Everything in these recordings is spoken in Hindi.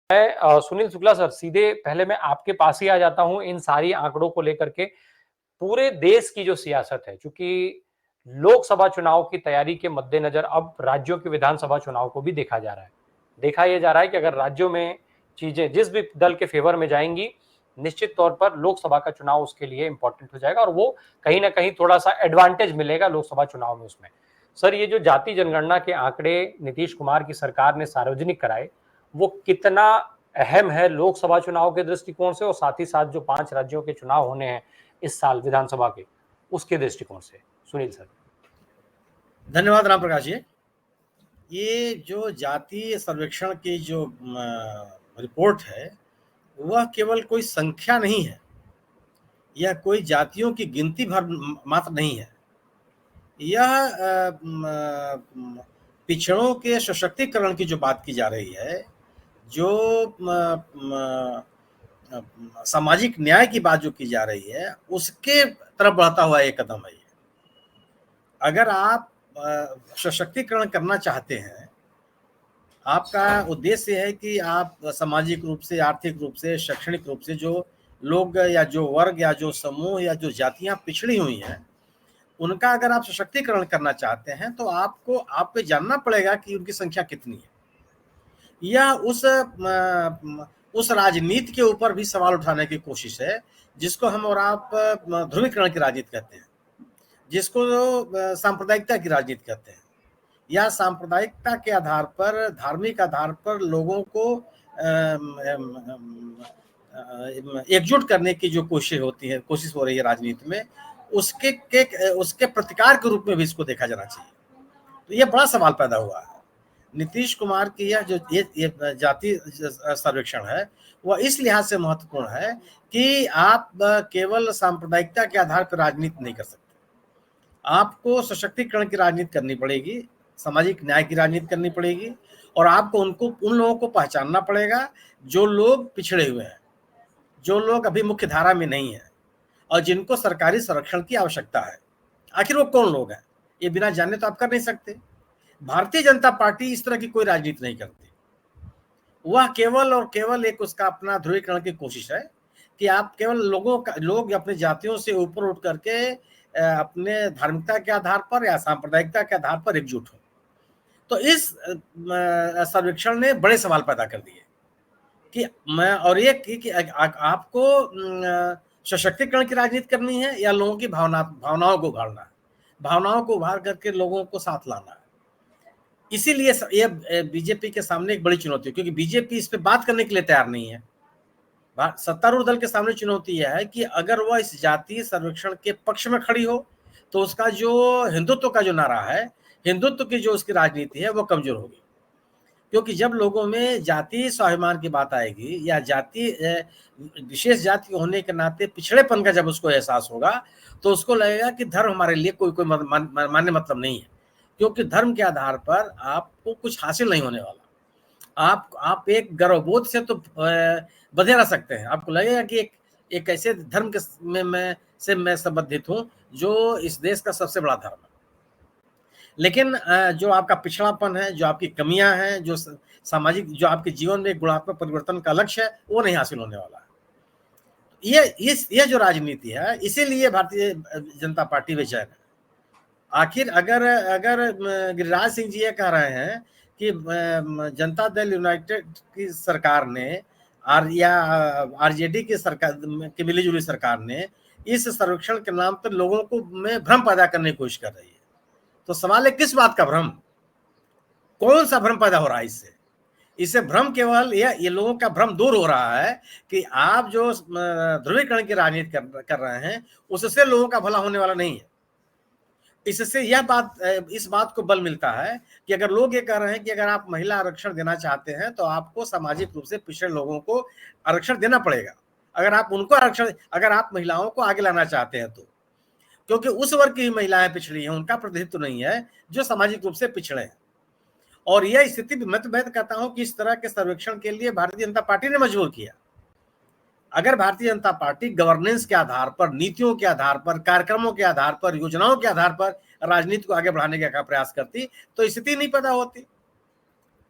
मैं सुनील शुक्ला सर, सीधे पहले मैं आपके पास ही आ जाता हूँ इन सारी आंकड़ों को लेकर के। पूरे देश की जो सियासत है, चूँकि लोकसभा चुनाव की तैयारी के मद्देनज़र अब राज्यों के विधानसभा चुनाव को भी देखा जा रहा है। देखा ये जा रहा है कि अगर राज्यों में चीज़ें जिस भी दल के फ़ेवर में जाएँगी, निश्चित तौर पर लोकसभा का चुनाव उसके लिए इम्पोर्टेंट हो जाएगा और वो कहीं न कहीं थोड़ा-सा एडवांटेज मिलेगा लोकसभा चुनाव में उसमें। सर, ये जो जाति जनगणना के आंकड़े नीतीश कुमार की सरकार ने सार्वजनिक कराए, वो कितना अहम है लोकसभा चुनाव के दृष्टिकोण से और साथ ही साथ जो 5 राज्यों के चुनाव होने हैं इस साल विधानसभा के, उसके दृष्टिकोण से? सुनील सर। धन्यवाद राम प्रकाश जी। ये जो जातीय सर्वेक्षण की जो रिपोर्ट है, वह केवल कोई संख्या नहीं है, यह कोई जातियों की गिनती भर मात्र नहीं है। यह पिछड़ों के सशक्तिकरण की जो बात की जा रही है, जो सामाजिक न्याय की बात जो की जा रही है, उसके तरफ बढ़ता हुआ एक कदम है ये। अगर आप सशक्तिकरण करना चाहते हैं, आपका उद्देश्य है कि आप सामाजिक रूप से, आर्थिक रूप से, शैक्षणिक रूप से जो लोग या जो वर्ग या जो समूह या जो जातियां पिछड़ी हुई हैं, उनका अगर आप सशक्तिकरण करना चाहते हैं तो आपको जानना पड़ेगा कि उनकी संख्या कितनी है। यह उस राजनीति के ऊपर भी सवाल उठाने की कोशिश है जिसको हम और आप ध्रुवीकरण की राजनीति कहते हैं, जिसको सांप्रदायिकता की राजनीति कहते हैं, या सांप्रदायिकता के आधार पर, धार्मिक आधार पर लोगों को एकजुट करने की जो कोशिश हो रही है राजनीति में, उसके प्रतिकार के रूप में भी इसको देखा जाना चाहिए। तो ये बड़ा सवाल पैदा हुआ है। नीतीश कुमार की यह जो ये जाति सर्वेक्षण है, वह इस लिहाज से महत्वपूर्ण है कि आप केवल सांप्रदायिकता के आधार पर राजनीति नहीं कर सकते। आपको सशक्तिकरण की राजनीति करनी पड़ेगी, सामाजिक न्याय की राजनीति करनी पड़ेगी और आपको उन लोगों को पहचानना पड़ेगा जो लोग पिछड़े हुए हैं, जो लोग अभी मुख्य धारा में नहीं है और जिनको सरकारी संरक्षण की आवश्यकता है। आखिर वो कौन लोग हैं, ये बिना जाने तो आप कर नहीं सकते। भारतीय जनता पार्टी इस तरह की कोई राजनीति नहीं करती। वह केवल और केवल एक उसका अपना ध्रुवीकरण की कोशिश है कि आप केवल लोग अपनी जातियों से ऊपर उठ करके अपने धार्मिकता के आधार पर या सांप्रदायिकता के आधार पर एकजुट हो। तो इस सर्वेक्षण ने बड़े सवाल पैदा कर दिए कि आपको सशक्तिकरण की राजनीति करनी है या लोगों की भावनाओं को उभारना है, भावनाओं को उभार करके लोगों को साथ लाना है। इसीलिए ये बीजेपी के सामने एक बड़ी चुनौती है, क्योंकि बीजेपी इस पे बात करने के लिए तैयार नहीं है। सत्तारूढ़ दल के सामने चुनौती यह है कि अगर वह इस जातीय सर्वेक्षण के पक्ष में खड़ी हो तो उसका जो हिंदुत्व का जो नारा है, हिंदुत्व की जो उसकी राजनीति है, वो कमजोर होगी। क्योंकि जब लोगों में जातीय स्वाभिमान की बात आएगी या विशेष जाति होने के नाते पिछड़ेपन का जब उसको एहसास होगा तो उसको लगेगा कि धर्म हमारे लिए कोई मान्य मतलब नहीं है, क्योंकि धर्म के आधार पर आपको कुछ हासिल नहीं होने वाला। आप एक गर्वबोध से तो बंधे रह सकते हैं। आपको लगेगा कि एक ऐसे धर्म के मैं संबंधित हूं जो इस देश का सबसे बड़ा धर्म है, लेकिन जो आपका पिछड़ापन है, जो आपकी कमियां हैं, जो सामाजिक, जो आपके जीवन में गुणात्मक परिवर्तन का लक्ष्य है, वो नहीं हासिल होने वाला है। ये जो राजनीति है, इसीलिए भारतीय जनता पार्टी बेचैन है। आखिर अगर गिरिराज सिंह जी ये कह रहे हैं कि जनता दल यूनाइटेड की सरकार ने आरजेडी की सरकार की मिलीजुली सरकार ने इस सर्वेक्षण के नाम पर लोगों को में भ्रम पैदा करने की कोशिश कर रही है, तो सवाल है किस बात का भ्रम, कौन सा भ्रम पैदा हो रहा है इससे भ्रम केवल ये लोगों का भ्रम दूर हो रहा है कि आप जो ध्रुवीकरण की राजनीति कर रहे हैं उससे लोगों का भला होने वाला नहीं है। इससे इस बात को बल मिलता है कि अगर लोग ये कह रहे हैं कि अगर आप महिला आरक्षण देना चाहते हैं तो आपको सामाजिक रूप से पिछड़े लोगों को आरक्षण देना पड़ेगा। अगर आप महिलाओं को आगे लाना चाहते हैं तो, क्योंकि उस वर्ग की महिलाएं पिछड़ी हैं, उनका प्रतिनिधित्व नहीं है जो सामाजिक रूप से पिछड़े हैं। और यह स्थिति मैं कहता हूं कि इस तरह के सर्वेक्षण के लिए भारतीय जनता पार्टी ने मजबूर किया। अगर भारतीय जनता पार्टी गवर्नेंस के आधार पर, नीतियों के आधार पर, कार्यक्रमों के आधार पर, योजनाओं के आधार पर राजनीति को आगे बढ़ाने का प्रयास करती तो स्थिति नहीं पैदा होती।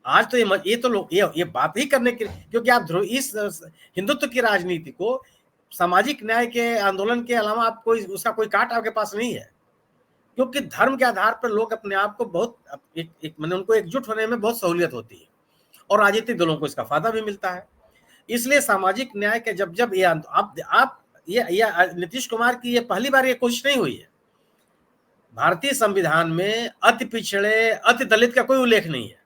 आज तो ये तो लोग ये बात ही करने के, क्योंकि आप इस हिंदुत्व की राजनीति को सामाजिक न्याय के आंदोलन के अलावा आप कोई उसका कोई काट आपके पास नहीं है, क्योंकि धर्म के आधार पर लोग अपने आप को बहुत मैंने उनको एकजुट होने में बहुत सहूलियत होती है और राजनीतिक दलों को इसका फायदा भी मिलता है। इसलिए सामाजिक न्याय के जब ये आप ये नीतीश कुमार की ये पहली बार ये कोशिश नहीं हुई है। भारतीय संविधान में अति पिछड़े, अति दलित का कोई उल्लेख नहीं है।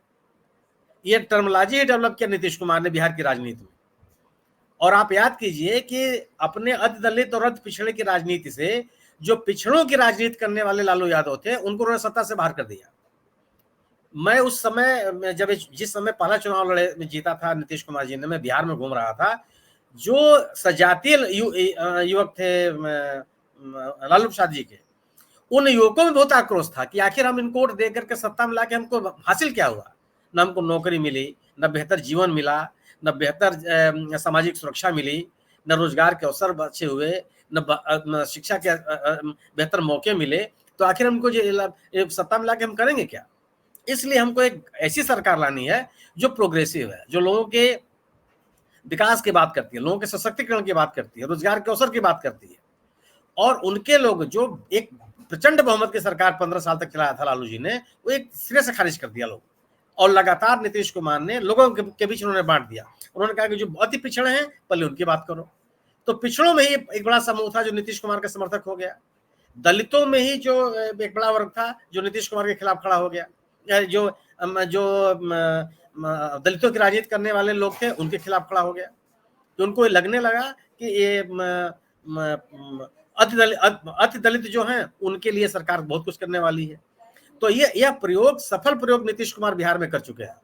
ये टर्मोलॉजी डेवलप किया नीतीश कुमार ने बिहार की राजनीति में। और आप याद कीजिए कि अपने अति दलित और अति पिछड़े की राजनीति से जो पिछड़ों की राजनीति करने वाले लालू यादव थे, उनको उन्होंने सत्ता से बाहर कर दिया। मैं उस समय जब जिस समय पहला चुनाव लड़े जीता था नीतीश कुमार जी ने, मैं बिहार में घूम रहा था, जो सजातीय युवक थे लालू प्रसाद जी के, उन युवकों में बहुत आक्रोश था कि आखिर हम इनको वोट दे करके सत्ता में लाके हमको हासिल क्या हुआ। न हमको नौकरी मिली, न बेहतर जीवन मिला, न बेहतर सामाजिक सुरक्षा मिली, न रोजगार के अवसर अच्छे हुए, न शिक्षा के बेहतर मौके मिले। तो आखिर हमको जो सत्ता में लाके हम करेंगे क्या। इसलिए हमको एक ऐसी सरकार लानी है जो प्रोग्रेसिव है, जो लोगों के विकास की बात करती है, लोगों के सशक्तिकरण की बात करती है, रोजगार के अवसर की बात करती है। और उनके लोग जो एक प्रचंड बहुमत की सरकार 15 साल तक चलाया था लालू जी ने, वो एक सिरे से खारिज कर दिया लोग। और लगातार नीतीश कुमार ने लोगों के बीच उन्होंने बांट दिया। उन्होंने कहा कि जो अति पिछड़े हैं पहले उनकी बात करो। तो पिछड़ों में ही एक बड़ा समूह था जो नीतीश कुमार का समर्थक हो गया। दलितों में ही जो एक बड़ा वर्ग था जो नीतीश कुमार के खिलाफ खड़ा हो गया। जो दलितों की राजनीति करने वाले लोग थे उनके खिलाफ खड़ा हो गया। तो उनको लगने लगा कि ये अति दलित जो हैं उनके लिए सरकार बहुत कुछ करने वाली है। तो यह प्रयोग, सफल प्रयोग नीतीश कुमार बिहार में कर चुके हैं।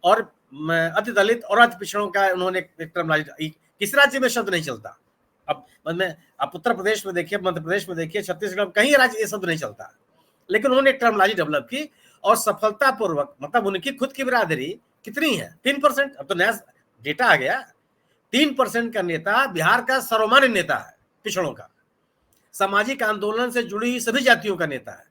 और अति दलित और अति पिछड़ों का उन्होंने एक टर्मिनोलॉजी, किसी राज्य में शब्द नहीं चलता। अब आप उत्तर प्रदेश में देखिए, मध्य प्रदेश में देखिए, छत्तीसगढ़, कहीं राज्य ये शब्द नहीं चलता। लेकिन उन्होंने एक टर्मिनोलॉजी डेवलप की और सफलतापूर्वक, मतलब उनकी खुद की बिरादरी कितनी है, 3%। अब तो नया डेटा आ गया, 3% का नेता बिहार का सर्वमान्य नेता है, पिछड़ों का, सामाजिक आंदोलन से जुड़ी हुई सभी जातियों का नेता है,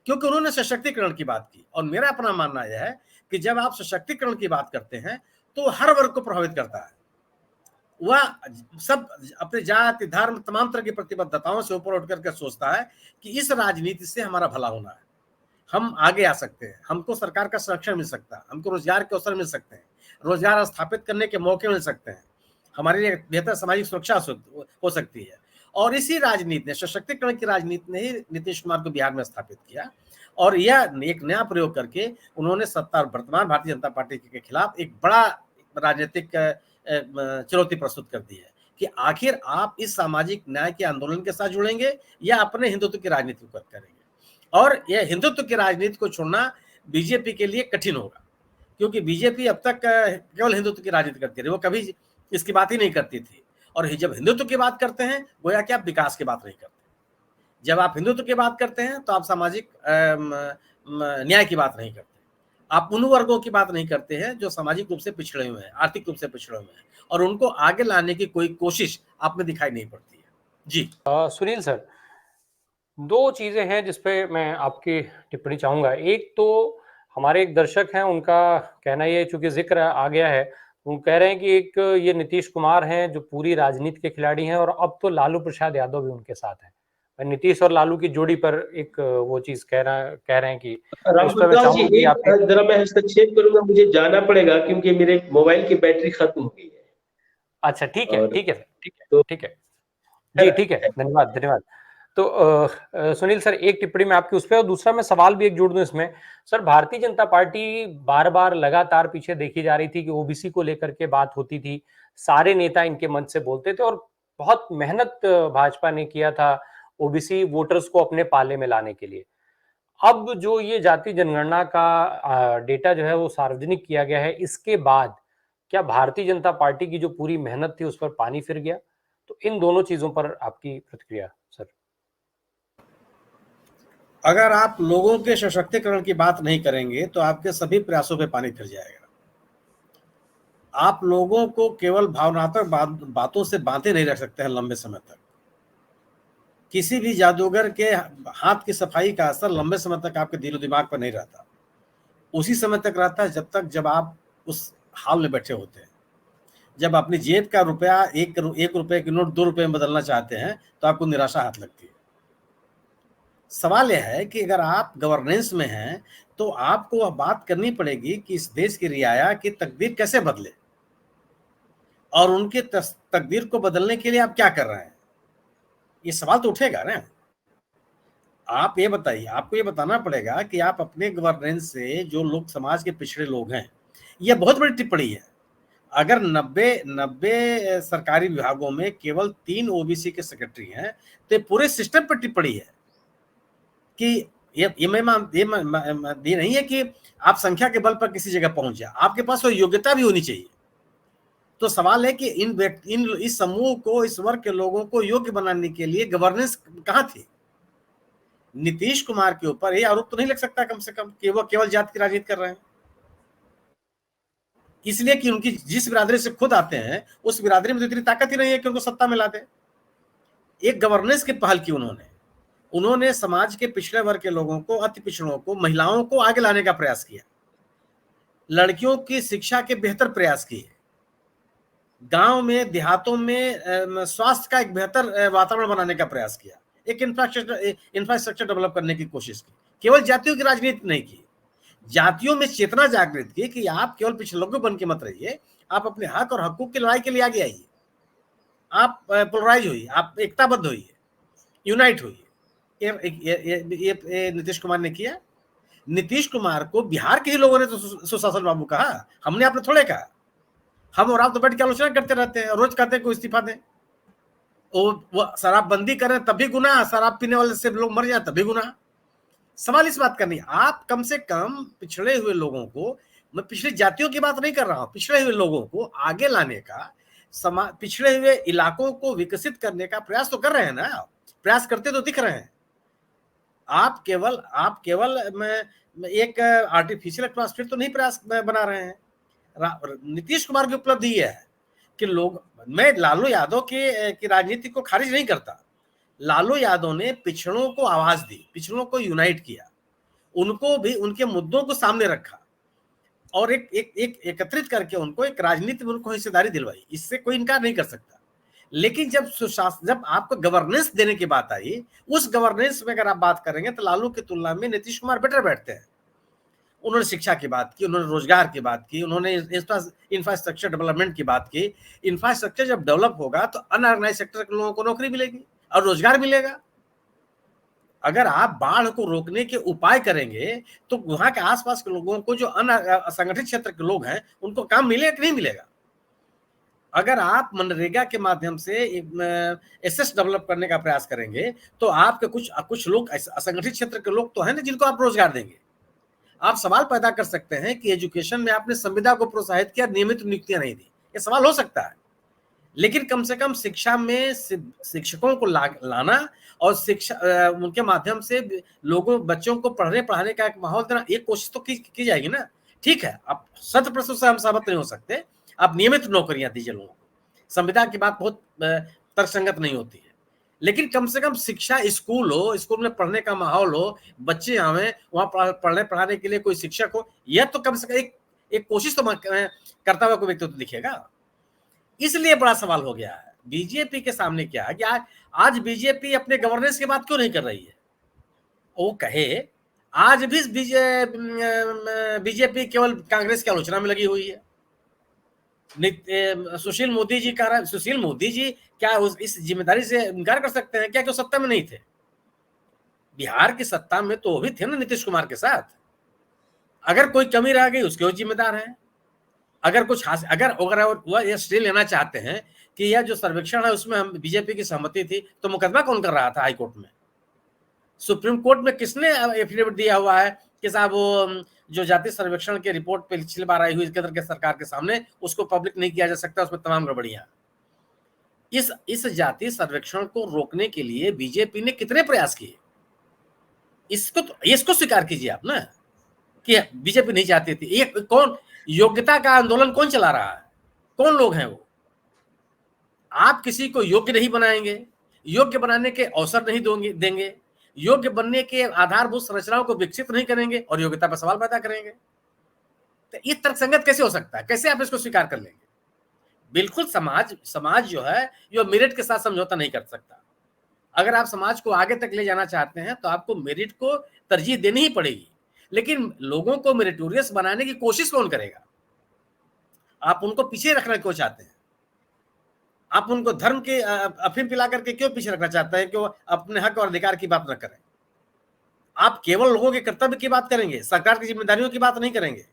क्योंकि उन्होंने सशक्तिकरण की बात की। और मेरा अपना मानना यह है कि जब आप सशक्तिकरण की बात करते हैं तो हर वर्ग को प्रभावित करता है। वह सब अपने जाति, धर्म, तमाम तरह की प्रतिबद्धताओं से ऊपर उठ करके सोचता है कि इस राजनीति से हमारा भला होना है, हम आगे आ सकते हैं, हमको सरकार का संरक्षण मिल सकता है, हमको रोजगार के अवसर मिल सकते हैं, रोजगार स्थापित करने के मौके मिल सकते हैं, हमारे लिए बेहतर सामाजिक सुरक्षा हो सकती है। और इसी राजनीति ने, सशक्तिकरण की राजनीति ने ही नीतीश कुमार को बिहार में स्थापित किया। और यह एक नया प्रयोग करके उन्होंने सत्ता, वर्तमान भारतीय जनता पार्टी के खिलाफ एक बड़ा राजनीतिक चुनौती प्रस्तुत कर दी है कि आखिर आप इस सामाजिक न्याय के आंदोलन के साथ जुड़ेंगे या अपने हिंदुत्व की राजनीति को करेंगे। और यह हिंदुत्व की राजनीति को छोड़ना बीजेपी के लिए कठिन होगा, क्योंकि बीजेपी अब तक केवल हिंदुत्व की राजनीति करती रही, वो कभी इसकी बात ही नहीं करती थी। और जब हिंदुत्व की बात करते हैं, गोया कि आप विकास की बात नहीं करते। जब आप हिंदुत्व की बात करते हैं तो आप सामाजिक न्याय की बात नहीं करते, आप उन वर्गों की बात नहीं करते हैं जो सामाजिक रूप से पिछड़े हुए हैं, आर्थिक रूप से पिछड़े हुए हैं, और उनको आगे लाने की कोई कोशिश आप में दिखाई नहीं पड़ती है। जी सुनील सर, दो चीजें हैं जिसपे मैं आपकी टिप्पणी चाहूंगा। एक तो हमारे एक दर्शक हैं, उनका कहना ये, चूंकि जिक्र आ गया है, वो कह रहे हैं कि एक ये नीतीश कुमार हैं जो पूरी राजनीति के खिलाड़ी हैं, और अब तो लालू प्रसाद यादव भी उनके साथ हैं। नीतीश और लालू की जोड़ी पर एक वो चीज कह रहे हैं कि रामप्रताप जी, एक जरा मैं हस्तक्षेप करूंगा, मुझे जाना पड़ेगा क्योंकि मेरे मोबाइल की बैटरी खत्म हो गई है। अच्छा, ठीक है, ठीक है, ठीक है, ठीक है जी, ठीक है, धन्यवाद, धन्यवाद। तो सुनील सर, एक टिप्पणी में आपकी उस पर, और दूसरा मैं सवाल भी एक जोड़ दूं इसमें। सर, भारतीय जनता पार्टी बार बार लगातार पीछे देखी जा रही थी कि ओबीसी को लेकर के बात होती थी, सारे नेता इनके मंच से बोलते थे, और बहुत मेहनत भाजपा ने किया था ओबीसी वोटर्स को अपने पाले में लाने के लिए। अब जो ये जाति जनगणना का डेटा जो है वो सार्वजनिक किया गया है, इसके बाद क्या भारतीय जनता पार्टी की जो पूरी मेहनत थी उस पर पानी फिर गया? तो इन दोनों चीजों पर आपकी प्रतिक्रिया सर। अगर आप लोगों के सशक्तिकरण की बात नहीं करेंगे तो आपके सभी प्रयासों पे पानी फिर जाएगा। आप लोगों को केवल भावनात्मक बातों से बांधे नहीं रख सकते हैं लंबे समय तक। किसी भी जादूगर के हाथ की सफाई का असर लंबे समय तक आपके दिलो दिमाग पर नहीं रहता। उसी समय तक रहता है जब आप उस हाल में बैठे होते हैं। जब अपनी जेब का रुपया 1 रुपए की नोट 2 रुपए में बदलना चाहते हैं तो आपको निराशा हाथ लगती है। सवाल यह है कि अगर आप गवर्नेंस में हैं तो आपको वह बात करनी पड़ेगी कि इस देश की रियाया की तकदीर कैसे बदले और उनके तकदीर को बदलने के लिए आप क्या कर रहे हैं। ये सवाल तो उठेगा ना। आप ये बताइए, आपको ये बताना पड़ेगा कि आप अपने गवर्नेंस से जो लोग समाज के पिछड़े लोग हैं, यह बहुत बड़ी टिप्पणी है। अगर 90 सरकारी विभागों में केवल 3 ओबीसी के सेक्रेटरी हैं तो पूरे सिस्टम पर टिप्पणी है कि ये नहीं है कि आप संख्या के बल पर किसी जगह पहुंच जाए, आपके पास वो योग्यता भी होनी चाहिए। तो सवाल है कि इस समूह को, इस वर्ग के लोगों को योग्य बनाने के लिए गवर्नेंस कहां थी। नीतीश कुमार के ऊपर ये आरोप तो नहीं लग सकता कम से कम कि वो केवल जाति की राजनीति कर रहे हैं, इसलिए कि उनकी जिस बिरादरी से खुद आते हैं उस बिरादरी में तो इतनी ताकत ही नहीं है कि उनको सत्ता में ला दे। एक गवर्नेंस की पहल की उन्होंने समाज के पिछड़े वर्ग के लोगों को, अति पिछड़ों को, महिलाओं को आगे लाने का प्रयास किया, लड़कियों की शिक्षा के बेहतर प्रयास किए, गांव में, देहातों में स्वास्थ्य का एक बेहतर वातावरण बनाने का प्रयास किया, एक इंफ्रास्ट्रक्चर डेवलप करने की कोशिश की। केवल जातियों की राजनीति नहीं की, जातियों में चेतना जागृत की कि आप केवल पिछड़ों बन के मत रहिए, आप अपने हक और हकूक की लड़ाई के लिए आगे आइए, आप पोलराइज होइए, आप एकताबद्ध होइए, यूनाइट होइए। ये नीतीश कुमार ने किया। नीतीश कुमार को बिहार के ही लोगों ने तो सुशासन बाबू कहा, हमने आपने थोड़े कहा। हम और आप तो बैठ के आलोचना करते रहते हैं, रोज कहते हैं कोई इस्तीफा दें। वो शराबबंदी करें तब भी गुनाह, शराब पीने वाले से लोग मर जाए तब भी गुनाह। सवाल इस बात का नहीं, आप कम से कम पिछड़े हुए लोगों को, मैं पिछड़ी जातियों की बात नहीं कर रहा हूं, पिछड़े हुए लोगों को आगे लाने का, पिछड़े हुए इलाकों को विकसित करने का प्रयास तो कर रहे हैं ना, प्रयास करते तो दिख रहे हैं। आप केवल एक आर्टिफिशियल एटमॉस्फेयर तो नहीं प्रयास बना रहे हैं। नीतीश कुमार की उपलब्धि यह है कि मैं लालू यादव की राजनीति को खारिज नहीं करता। लालू यादव ने पिछड़ों को आवाज दी, पिछड़ों को यूनाइट किया, उनको भी उनके मुद्दों को सामने रखा और एक एकत्रित करके उनको एक राजनीति में उनको हिस्सेदारी दिलवाई, इससे कोई इनकार नहीं कर सकता। लेकिन जब आपको गवर्नेंस देने की बात आई, उस गवर्नेंस में अगर आप बात करेंगे तो लालू की तुलना में नीतीश कुमार बेटर बैठते हैं। उन्होंने शिक्षा की बात की, उन्होंने रोजगार की बात की, उन्होंने इंफ्रास्ट्रक्चर डेवलपमेंट की बात की। इंफ्रास्ट्रक्चर जब डेवलप होगा तो अनऑर्गेनाइज सेक्टर के लोगों को नौकरी मिलेगी और रोजगार मिलेगा। अगर आप बाढ़ को रोकने के उपाय करेंगे तो वहां के आसपास के लोगों को, जो असंगठित क्षेत्र के लोग हैं, उनको काम मिलेगा कि नहीं मिलेगा। अगर आप मनरेगा के माध्यम से एसेस डेवलप करने का प्रयास करेंगे तो आपके कुछ लोग, असंगठित क्षेत्र के लोग तो हैं ना, जिनको आप रोजगार देंगे। आप सवाल पैदा कर सकते हैं कि एजुकेशन में आपने संविदा को प्रोत्साहित किया, नियमित नियुक्तियां नहीं दी, ये सवाल हो सकता है। लेकिन कम से कम शिक्षा में शिक्षकों को लाना और शिक्षा उनके माध्यम से बच्चों को पढ़ाने का एक माहौल देना, एक कोशिश तो की जाएगी ना। ठीक है, आप 100% से हम सहमत नहीं हो सकते, आप नियमित नौकरियां दीजिए लोगों को, संविदा की बात बहुत तर्कसंगत नहीं होती है। लेकिन कम से कम शिक्षा, स्कूल हो, स्कूल में पढ़ने का माहौल हो, बच्चे आवे वहां पढ़ाने के लिए कोई शिक्षक हो, यह तो कम से कम एक कोशिश तो करता हुआ कोई व्यक्ति तो दिखेगा। इसलिए बड़ा सवाल हो गया है बीजेपी के सामने क्या है कि आज बीजेपी अपने गवर्नेंस की बात क्यों नहीं कर रही है। वो कहे आज भी बीजेपी केवल कांग्रेस की आलोचना में लगी हुई है। सुशील मोदी जी कह रहा है, सुशील मोदी जी क्या इस जिम्मेदारी से इनकार कर सकते हैं क्या कि वो सत्ता में नहीं थे। बिहार की सत्ता में तो वो भी थे ना नीतीश कुमार के साथ। अगर कोई कमी रह गई उसके वो जिम्मेदार है। अगर वो ये श्रेय लेना चाहते हैं कि यह जो सर्वेक्षण है उसमें हम बीजेपी की सहमति थी, तो मुकदमा कौन कर रहा था हाई कोर्ट में? सुप्रीम कोर्ट में किसने एफिडेविट दिया हुआ है कि साहब वो जो जाति सर्वेक्षण के रिपोर्ट पिछली बार आई हुई केंद्र के सरकार के सामने, उसको पब्लिक नहीं किया जा सकता, उसमें तमाम गड़बड़ियां। इस जाति सर्वेक्षण को रोकने के लिए बीजेपी ने कितने प्रयास किए, इसको स्वीकार कीजिए आप ना कि बीजेपी नहीं चाहती थी। ये कौन योग्यता का आंदोलन कौन चला रहा है, कौन लोग हैं वो? आप किसी को योग्य नहीं बनाएंगे, योग्य बनाने के अवसर नहीं देंगे, योग्य बनने के आधारभूत संरचनाओं को विकसित नहीं करेंगे और योग्यता पर सवाल पैदा करेंगे। तो ये तर्कसंगत कैसे हो सकता है? कैसे आप इसको स्वीकार कर लेंगे? बिल्कुल समाज जो है ये मेरिट के साथ समझौता नहीं कर सकता। अगर आप समाज को आगे तक ले जाना चाहते हैं तो आपको मेरिट को तरजीह देनी ही पड़ेगी। लेकिन लोगों को मेरिटोरियस बनाने की कोशिश कौन करेगा? आप उनको पीछे रखना क्यों चाहते हैं? आप उनको धर्म के अफीम पिला करके क्यों पीछे रखना चाहते हैं कि वो अपने हक और अधिकार की बात न करें? आप केवल लोगों के कर्तव्य की बात करेंगे, सरकार की जिम्मेदारियों की बात नहीं करेंगे।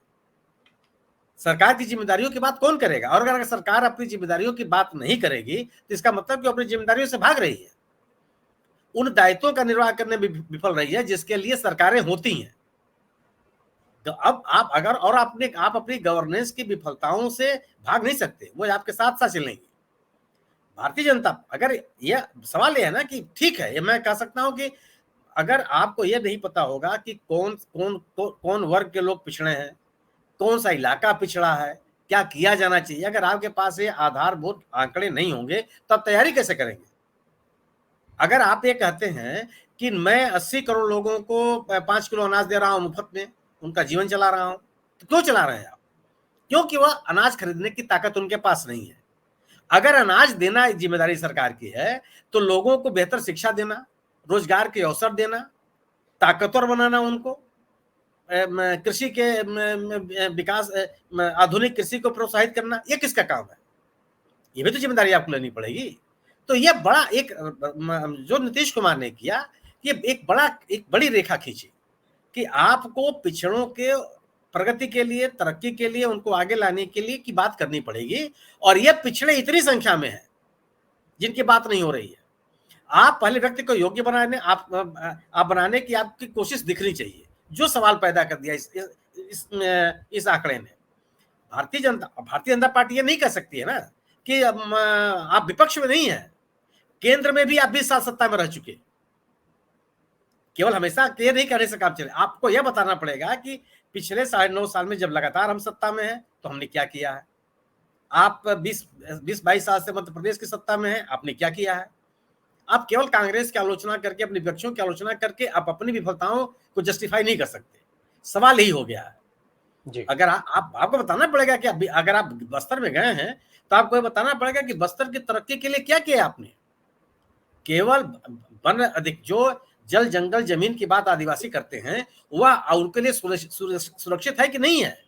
सरकार की जिम्मेदारियों की बात कौन करेगा? और अगर सरकार अपनी जिम्मेदारियों की बात नहीं करेगी तो इसका मतलब कि अपनी जिम्मेदारियों से भाग रही है, उन दायित्वों का निर्वाह करने में विफल रही है जिसके लिए सरकारें होती हैं। तो अब आप अगर और आप अपनी गवर्नेंस की विफलताओं से भाग नहीं सकते, वो आपके साथ साथ चलेंगी। भारतीय जनता अगर यह सवाल है ना कि ठीक है, ये मैं कह सकता हूं कि अगर आपको यह नहीं पता होगा कि कौन वर्ग के लोग पिछड़े हैं, कौन सा इलाका पिछड़ा है, क्या किया जाना चाहिए, अगर आपके पास ये आधारभूत आंकड़े नहीं होंगे तो आप तैयारी कैसे करेंगे? अगर आप ये कहते हैं कि मैं 80 करोड़ लोगों को 5 किलो अनाज दे रहा हूं मुफ्त में, उनका जीवन चला रहा हूं, तो क्यों चला रहे हैं आप? क्योंकि वह अनाज खरीदने की ताकत उनके पास नहीं है। अगर अनाज देना जिम्मेदारी सरकार की है तो लोगों को बेहतर शिक्षा देना, रोजगार के अवसर देना, ताकतवर बनाना उनको, कृषि के विकास, आधुनिक कृषि को प्रोत्साहित करना, ये किसका काम है? ये भी तो जिम्मेदारी आपको लेनी पड़ेगी। तो ये बड़ा एक जो नीतीश कुमार ने किया, ये एक बड़ी रेखा खींची कि आपको पिछड़ों के प्रगति के लिए, तरक्की के लिए, उनको आगे लाने के लिए की बात करनी पड़ेगी। और ये पिछड़े इतनी संख्या में है जिनकी बात नहीं हो रही है। आप पहले व्यक्ति को योग्य बनाने आप बनाने की आपकी कोशिश दिखनी चाहिए। जो सवाल पैदा कर दिया इस आंकड़े ने, भारतीय जनता पार्टी ये नहीं कह सकती है ना कि आप विपक्ष में नहीं है, केंद्र में भी आप 20 साल सत्ता में रह चुके। केवल हमेशा ये नहीं कहने से काम चले, आपको यह बताना पड़ेगा कि पिछले 9.5 साल में जब लगातार हम सत्ता में हैं तो हमने क्या किया है। आप 20-22 साल से मध्य प्रदेश की सत्ता में हैं, आपने क्या किया है। आप केवल कांग्रेस की आलोचना करके, अपने विपक्षों की आलोचना करके आप अपनी विफलताओं को जस्टिफाई नहीं कर सकते। सवाल यही हो गया है जी। अगर आपको बताना पड़ेगा कि अगर आप बस्तर में गए हैं तो आपको बताना पड़ेगा कि बस्तर की तरक्की के लिए क्या किया आपने। केवल वन अधिक जो जल जंगल जमीन की बात आदिवासी करते हैं, वह उनके लिए सुरक्षित है कि नहीं है,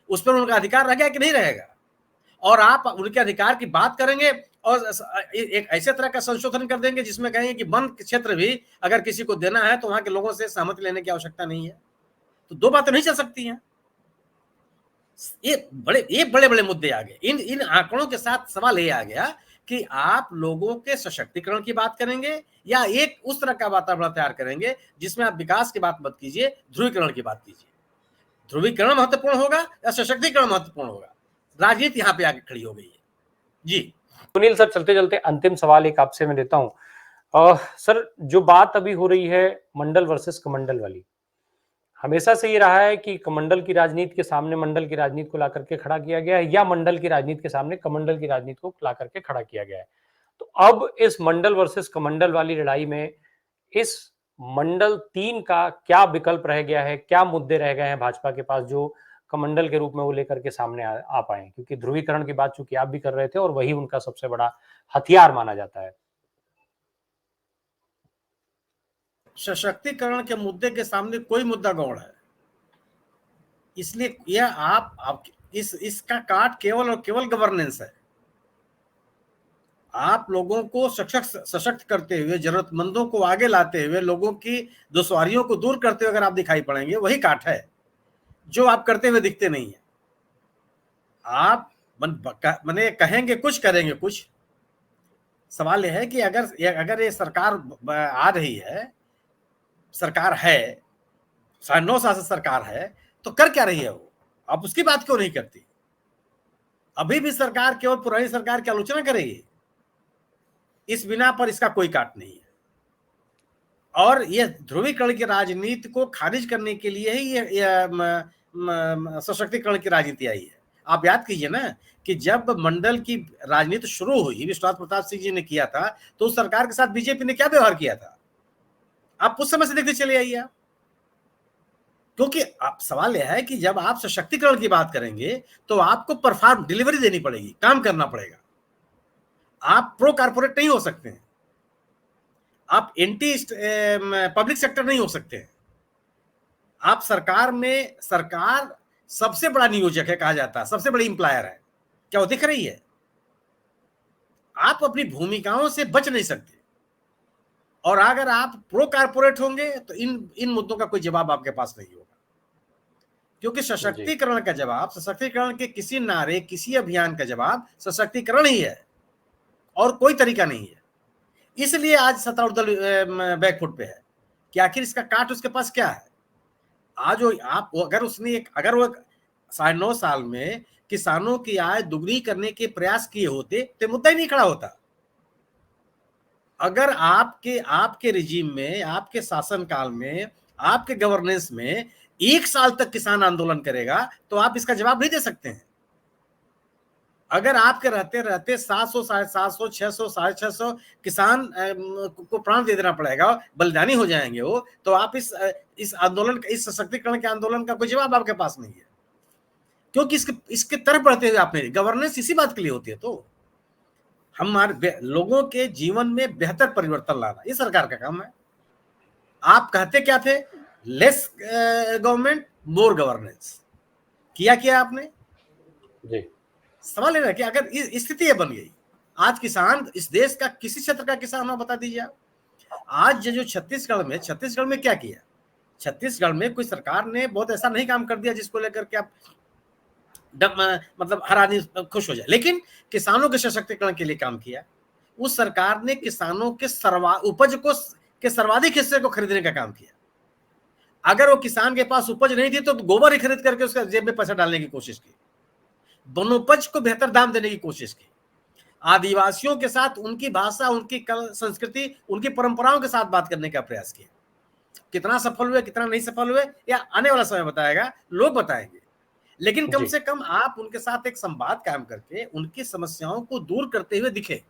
उस पर उनका अधिकार रह गया कि नहीं रहेगा। और आप उनके अधिकार की बात करेंगे और एक ऐसे तरह का संशोधन कर देंगे जिसमें कहेंगे कि वन क्षेत्र भी अगर किसी को देना है तो वहां के लोगों से सहमति लेने की आवश्यकता नहीं है। तो दो बातें नहीं चल सकती हैं। ये बड़े मुद्दे आ गए। इन आंकड़ों के साथ सवाल ये आ गया कि आप लोगों के सशक्तिकरण की बात करेंगे या एक उस तरह का वातावरण तैयार करेंगे जिसमें आप विकास की बात मत कीजिए, ध्रुवीकरण की बात कीजिए। ध्रुवीकरण महत्वपूर्ण होगा या सशक्तिकरण महत्वपूर्ण होगा? राजनीति यहाँ पे आगे खड़ी हो गई है जी। सुनील सर, चलते चलते अंतिम सवाल एक आपसे मैं देता हूं। सर, जो बात अभी हो रही है मंडल वर्सेस कमंडल वाली, हमेशा से ये रहा है कि कमंडल की राजनीति के सामने मंडल की राजनीति को ला करके खड़ा किया गया है या मंडल की राजनीति के सामने कमंडल की राजनीति को ला करके खड़ा किया गया है। तो अब इस मंडल वर्सेस कमंडल वाली लड़ाई में इस मंडल 3 का क्या विकल्प रह गया है, क्या मुद्दे रह गए हैं भाजपा के पास जो कमंडल के रूप में वो लेकर के सामने आ पाए? क्योंकि ध्रुवीकरण की बात चूंकि आप भी कर रहे थे और वही उनका सबसे बड़ा हथियार माना जाता है। सशक्तिकरण के मुद्दे के सामने कोई मुद्दा गौड़ है, इसलिए यह आप इसका काट केवल और केवल गवर्नेंस है। आप लोगों को सशक्त करते हुए, जरूरतमंदों को आगे लाते हुए, लोगों की दुश्वारियों को दूर करते हुए अगर आप दिखाई पड़ेंगे, वही काट है जो आप करते हुए दिखते नहीं है। आप मने कहेंगे कुछ, करेंगे कुछ। सवाल यह है कि अगर ये सरकार आ रही है, सरकार है, 9.5 साल से सरकार है, तो कर क्या रही है वो? आप उसकी बात क्यों नहीं करती? अभी भी सरकार केवल पुरानी सरकार की आलोचना करेगी। इस बिना पर इसका कोई काट नहीं है। और ये ध्रुवीकरण की राजनीति को खारिज करने के लिए ही ये सशक्तिकरण की राजनीति आई है। आप याद कीजिए ना कि जब मंडल की राजनीति शुरू हुई, विश्वनाथ प्रताप सिंह जी ने किया था, तो उस सरकार के साथ बीजेपी ने क्या व्यवहार किया था? आप उस समय से देखते चले आइए। क्योंकि आप सवाल यह है कि जब आप सशक्तिकरण की बात करेंगे तो आपको परफॉर्म डिलीवरी देनी पड़ेगी, काम करना पड़ेगा। आप प्रो कारपोरेट नहीं हो सकते हैं, आप एंटी पब्लिक सेक्टर नहीं हो सकते हैं। आप सरकार में, सरकार सबसे बड़ा नियोजक है कहा जाता है, सबसे बड़ी इंप्लायर है, क्या वो दिख रही है? आप अपनी भूमिकाओं से बच नहीं सकते, और अगर आप प्रो कारपोरेट होंगे तो इन मुद्दों का कोई जवाब आपके पास नहीं होगा, क्योंकि सशक्तिकरण का जवाब, सशक्तिकरण के किसी नारे, किसी अभियान का जवाब सशक्तिकरण ही है, और कोई तरीका नहीं है। इसलिए आज सत्तारूढ़ दल बैकफुट पे है कि आखिर इसका काट उसके पास क्या है। आज वो आप अगर वो 9.5 साल में किसानों की आय दुगनी करने के प्रयास किए होते तो मुद्दा ही नहीं खड़ा होता। अगर आपके रिजीम में, आपके शासन काल में, आपके गवर्नेंस में 1 साल तक किसान आंदोलन करेगा तो आप इसका जवाब नहीं दे सकते हैं। अगर आपके रहते रहते 700, 750, 600, 650 किसान को प्राण दे देना पड़ेगा, बलिदानी हो जाएंगे वो, तो आप इस आंदोलन, इस सशक्तिकरण के आंदोलन का कोई जवाब आपके पास नहीं है, क्योंकि इसके तरफ बढ़ते हुए आपने, गवर्नेंस इसी बात के लिए होती है। तो हमारे लोगों के जीवन में बेहतर परिवर्तन लाना ये सरकार का काम है। आप कहते क्या थे? लेस गवर्नमेंट मोर गवर्नेंस। किया आपने? जी। सवाल ये है कि अगर इस स्थिति बन गई, आज किसान, इस देश का किसी क्षेत्र का किसान हो बता दीजिए आप। आज जो छत्तीसगढ़ में क्या किया? छत्तीसगढ़ में कोई सरकार ने बहुत ऐसा नहीं काम कर दिया जिसको लेकर के आप मतलब हर आदमी खुश हो जाए, लेकिन किसानों के सशक्तिकरण के लिए काम किया। उस सरकार ने किसानों के उपज के सर्वाधिक हिस्से को खरीदने का काम किया। अगर वो किसान के पास उपज नहीं थी तो गोबर ही खरीद करके उसका जेब में पैसा डालने की कोशिश की, वनोपज को बेहतर दाम देने की कोशिश की, आदिवासियों के साथ उनकी भाषा, उनकी संस्कृति, उनकी परंपराओं के साथ बात करने का प्रयास किया। कितना सफल हुए, कितना नहीं सफल हुए, या आने वाला समय बताएगा, लोग बताएंगे। लेकिन कम से कम आप उनके साथ एक संवाद कायम करके उनकी समस्याओं को दूर करते हुए दिखे।